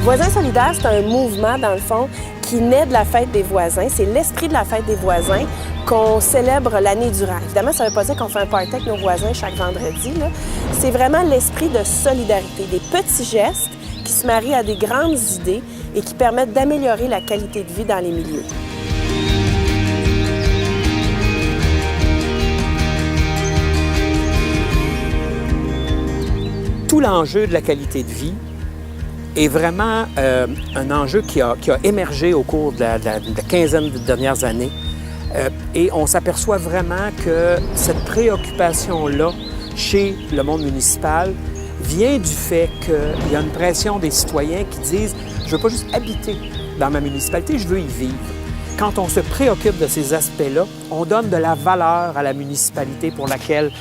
Voisins solidaires, c'est un mouvement, dans le fond, qui naît de la fête des voisins. C'est l'esprit de la fête des voisins qu'on célèbre l'année durant. Évidemment, ça ne veut pas dire qu'on fait un party avec nos voisins chaque vendredi. C'est vraiment l'esprit de solidarité, des petits gestes qui se marient à des grandes idées et qui permettent d'améliorer la qualité de vie dans les milieux. Tout l'enjeu de la qualité de vie est vraiment un enjeu qui a émergé au cours de la quinzaine de dernières années. Et on s'aperçoit vraiment que cette préoccupation-là, chez le monde municipal, vient du fait qu'il y a une pression des citoyens qui disent « Je ne veux pas juste habiter dans ma municipalité, je veux y vivre ». Quand on se préoccupe de ces aspects-là, on donne de la valeur à la municipalité pour laquelle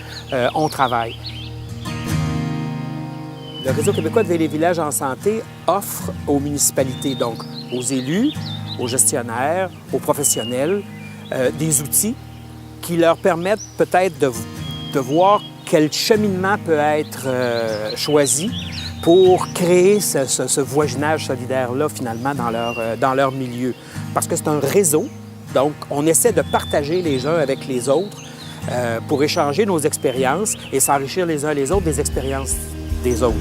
on travaille. Le Réseau québécois de villes et villages en santé offre aux municipalités, donc aux élus, aux gestionnaires, aux professionnels, des outils qui leur permettent peut-être de voir quel cheminement peut être choisi pour créer ce voisinage solidaire-là, finalement, dans leur milieu. Parce que c'est un réseau, donc on essaie de partager les uns avec les autres pour échanger nos expériences et s'enrichir les uns les autres des expériences des autres.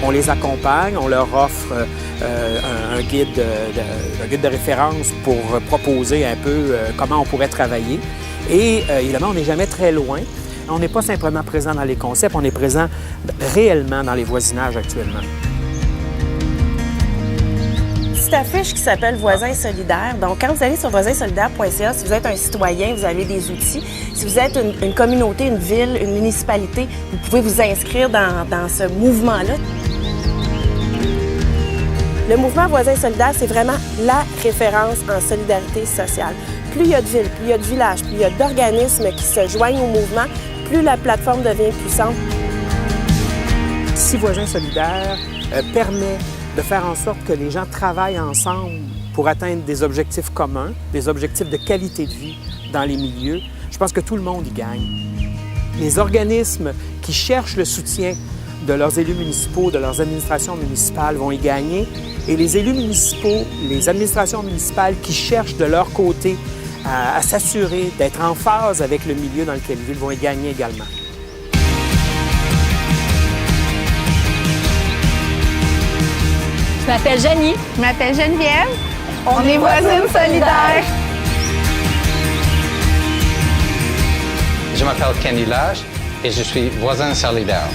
On les accompagne, on leur offre un guide de référence pour proposer un peu comment on pourrait travailler. Et évidemment, on n'est jamais très loin. On n'est pas simplement présent dans les concepts, on est présent réellement dans les voisinages actuellement. Petite affiche qui s'appelle Voisins solidaires. Donc, quand vous allez sur voisinssolidaires.ca, si vous êtes un citoyen, vous avez des outils. Si vous êtes une communauté, une ville, une municipalité, vous pouvez vous inscrire dans ce mouvement-là. Le mouvement Voisins solidaires, c'est vraiment la référence en solidarité sociale. Plus il y a de villes, plus il y a de villages, plus il y a d'organismes qui se joignent au mouvement, plus la plateforme devient puissante. Si Voisins solidaires permet de faire en sorte que les gens travaillent ensemble pour atteindre des objectifs communs, des objectifs de qualité de vie dans les milieux, je pense que tout le monde y gagne. Les organismes qui cherchent le soutien de leurs élus municipaux, de leurs administrations municipales vont y gagner. Et les élus municipaux, les administrations municipales qui cherchent de leur côté à s'assurer d'être en phase avec le milieu dans lequel ils vivent vont y gagner également. Je m'appelle Janie. Je m'appelle Geneviève. On est voisines solidaires. Je m'appelle Kenny Lage et je suis voisin solidaire.